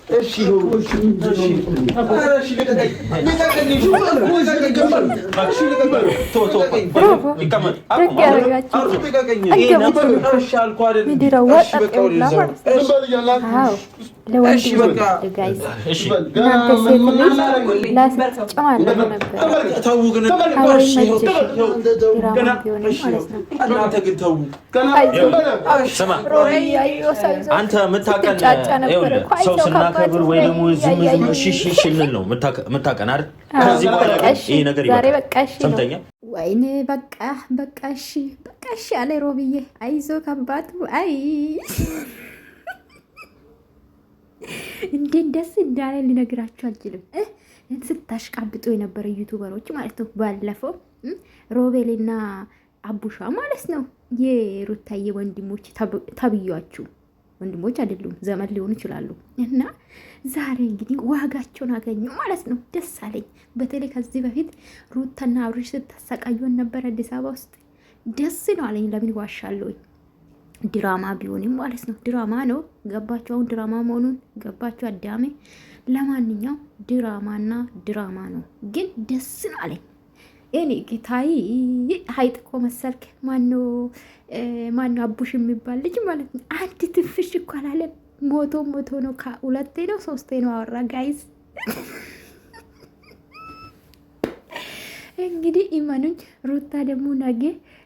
እሺ አንተ የምታውቀን ሰው ስናከብር ወይ ደግሞ ዝም ሽሽ እንል ነው የምታውቀን አይደል? ከዚህ በኋላ ይሄ ነገር ይበቃል። ሰምተኛ ወይኔ በቃ እሺ አለ ሮብዬ። አይዞህ ከአባቱ አይ እንዴት ደስ እንዳለ ሊነግራችሁ አልችልም። ስታሽቃብጡ የነበረ ዩቱበሮች ማለት ነው ባለፈው ሮቤልና አቡሻ ማለት ነው የሩታዬ ወንድሞች ተብያችሁ ወንድሞች አይደሉም ዘመድ ሊሆኑ ይችላሉ። እና ዛሬ እንግዲህ ዋጋቸውን አገኙ ማለት ነው። ደስ አለኝ። በተለይ ከዚህ በፊት ሩታና አብርሽ ስታሰቃዩን ነበር አዲስ አበባ ውስጥ። ደስ ነው አለኝ። ለምን ዋሻለሁኝ? ድራማ ቢሆንም ማለት ነው ድራማ ነው። ገባችሁ? አሁን ድራማ መሆኑን ገባችሁ? አዳሜ ለማንኛውም ድራማና ድራማ ነው፣ ግን ደስ ነው አለኝ። እኔ ጌታይ ሀይጥ እኮ መሰልክ። ማነው አቡሽ የሚባል ልጅ ማለት ነው። አንድ ትንፍሽ እኮ አላለም። ሞቶ ነው። ሁለቴ ነው ሶስቴ ነው አወራ። ጋይዝ እንግዲህ ኢማኑኝ ሩታ ደግሞ ነገ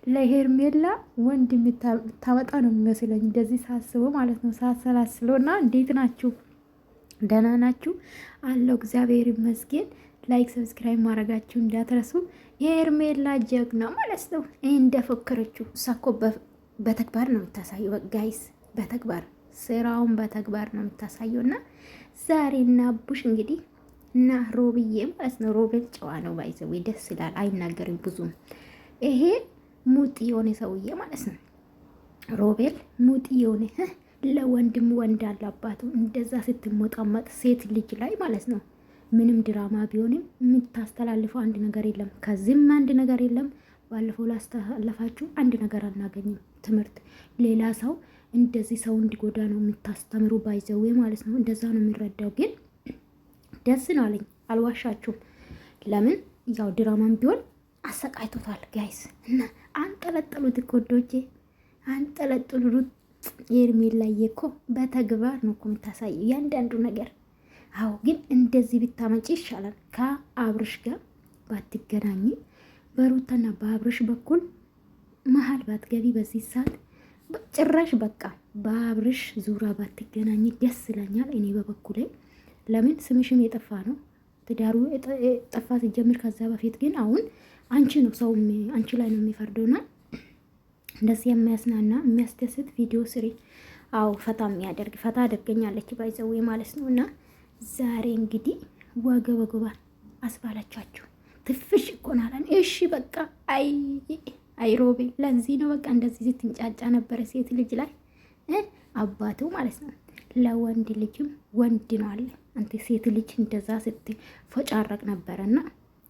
ለሄርሜላ ወንድ የምታመጣ ነው የሚመስለኝ እንደዚህ ሳስበው ማለት ነው፣ ሳሰላስለው። እና እንዴት ናችሁ? ደህና ናችሁ? አለው እግዚአብሔር ይመስገን። ላይክ ሰብስክራይብ ማድረጋችሁ እንዳትረሱ። የሄርሜላ ጀግና ማለት ነው። እንደፈከረችው እሷ እኮ በተግባር ነው የምታሳየው ጋይስ፣ በተግባር ስራውን በተግባር ነው የምታሳየው። እና ዛሬና አቡሽ እንግዲህ እና ሮብዬ ማለት ነው። ሮቤል ጨዋ ነው ባይዘው ደስ ይላል፣ አይናገርም ብዙም። ይሄ ሙጢ የሆነ ሰውዬ ማለት ነው። ሮቤል ሙጢ የሆነ ለወንድም ወንድ አላባቱ እንደዛ ስትሞጣመጥ ሴት ልጅ ላይ ማለት ነው። ምንም ድራማ ቢሆንም የምታስተላልፈው አንድ ነገር የለም። ከዚህም አንድ ነገር የለም። ባለፈው ላስተላለፋችሁ አንድ ነገር አናገኝም። ትምህርት ሌላ ሰው እንደዚህ ሰው እንዲጎዳ ነው የምታስተምሩ ባይዘዌ ማለት ነው። እንደዛ ነው የሚረዳው። ግን ደስ ነው አለኝ፣ አልዋሻችሁም። ለምን ያው ድራማም ቢሆን አሰቃይቶታል ጋይስ። እና አንጠለጠሉት እኮ ወዶቼ፣ አንጠለጥሉት። የሄርሜላ እኮ በተግባር ነው እኮ የምታሳይ እያንዳንዱ ነገር። አዎ ግን እንደዚህ ብታመጪ ይሻላል። ከአብርሽ ጋር ባትገናኝ፣ በሩታና በአብርሽ በኩል መሀል ባትገቢ በዚህ ሰዓት ጭራሽ በቃ በአብርሽ ዙራ ባትገናኝ ደስ ይለኛል እኔ በበኩሌ። ለምን ስምሽም የጠፋ ነው፣ ትዳሩ ጠፋ ሲጀምር። ከዛ በፊት ግን አሁን አንቺ ነው ሰው አንቺ ላይ ነው የሚፈርደውና እንደዚህ የሚያስናና የሚያስደስት ቪዲዮ ስሪ። አዎ ፈታ የሚያደርግ ፈታ አደርገኛለች ባይዘዌ ማለት ነው። እና ዛሬ እንግዲህ ወገባ አስባለቻችሁ። ትፍሽ እኮናለን። እሺ በቃ አይ ሮቤ፣ ለዚህ ነው በቃ እንደዚህ ስትንጫጫ ነበረ ሴት ልጅ ላይ አባቱ ማለት ነው። ለወንድ ልጅም ወንድ ነው አለ። አንተ ሴት ልጅ እንደዛ ስትፈጫረቅ ነበረና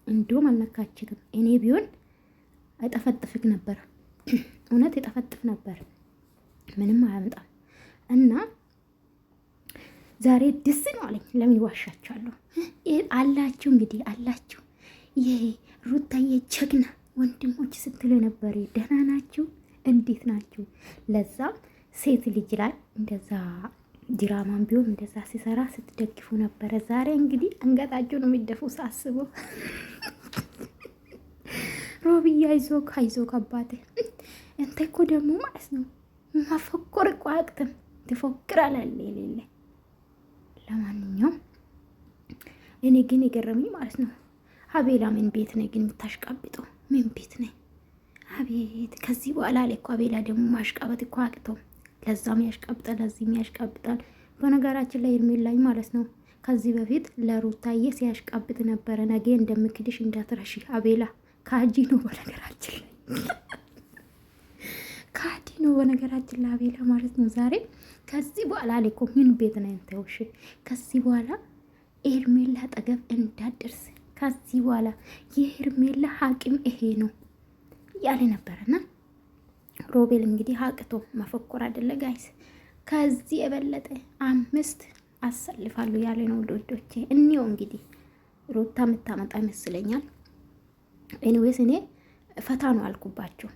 እንዲሁም አልነካችትም። እኔ ቢሆን አይጠፈጥፍክ ነበር፣ እውነት የጠፈጥፍ ነበር። ምንም አያመጣም። እና ዛሬ ደስ ነው አለኝ። ለምን ይዋሻችኋለሁ? አላችሁ እንግዲህ አላችሁ። ይሄ ሩታዬ ጀግና ወንድሞች ስትሉ ነበር። ደህና ናችሁ? እንዴት ናችሁ? ለዛም ሴት ልጅ ላይ እንደዛ ድራማም ቢሆን እንደዛ ሲሰራ ስትደግፉ ነበረ። ዛሬ እንግዲህ አንገታችሁ ነው የሚደፉ ሳስበው። ሮብዬ አይዞክ አባቴ። እንተ እኮ ደግሞ ማለት ነው ማፈኮር እኮ አቅትም ትፎክራለህ የሌለ። ለማንኛውም እኔ ግን የገረመኝ ማለት ነው አቤላ ምን ቤት ነኝ ግን የምታሽቃብጠው? ምን ቤት ነኝ? አቤት ከዚህ በኋላ አለ እኮ አቤላ ደግሞ ማሽቃበጥ እኮ አቅተው። ለዛም ያሽቃብጣል፣ ለዚህም ያሽቃብጣል። በነገራችን ላይ ሄርሜላ ማለት ነው ከዚህ በፊት ለሩታዬ ሲያሽቃብጥ ነበረ። ነገ እንደምክድሽ እንዳትረሺ። አቤላ ካጂ ነው በነገራችን ላይ ካዲ ነው በነገራችን ላይ አቤላ ማለት ነው። ዛሬ ከዚህ በኋላ አለ እኮ ምን ቤት ነኝ ተውሽ። ከዚህ በኋላ ሄርሜላ አጠገብ እንዳትደርስ። ከዚህ በኋላ የሄርሜላ ሐቂም ይሄ ነው ያለ ነበርና ሮቤል እንግዲህ ሀቅቶ መፈኮር አይደለ ጋይስ። ከዚህ የበለጠ 5 አሰልፋለሁ ያለ ነው ውዶቼ። እኒው እንግዲህ ሩታ የምታመጣ ይመስለኛል። ኤኒዌይስ እኔ ፈታ ነው አልኩባቸው፣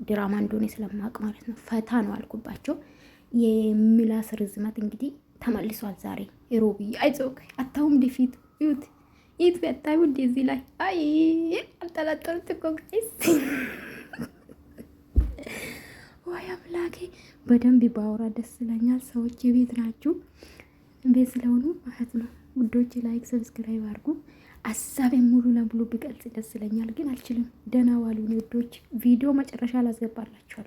ድራማ እንደሆነ ስለማውቅ ማለት ነው። ፈታ ነው አልኩባቸው። የምላስ ርዝመት እንግዲህ ተመልሷል ዛሬ። ሮቢ አይዞክ አታውም ዲፊት ዩት ይት ፈታዩ እንደዚህ ላይ አይ አልጠላጠሉት እኮ ጋይስ። ወይ አምላኬ በደንብ ባወራ ደስ ይለኛል። ሰዎች የቤት ናችሁ ቤት ስለሆኑ ማለት ነው ውዶች። ላይክ ሰብስክራይብ አድርጉ። ሀሳቤን ሙሉ ለሙሉ ቢገልጽ ደስ ይለኛል፣ ግን አልችልም። ደህና ዋሉ ውዶች። ቪዲዮ መጨረሻ ላስገባላችኋል።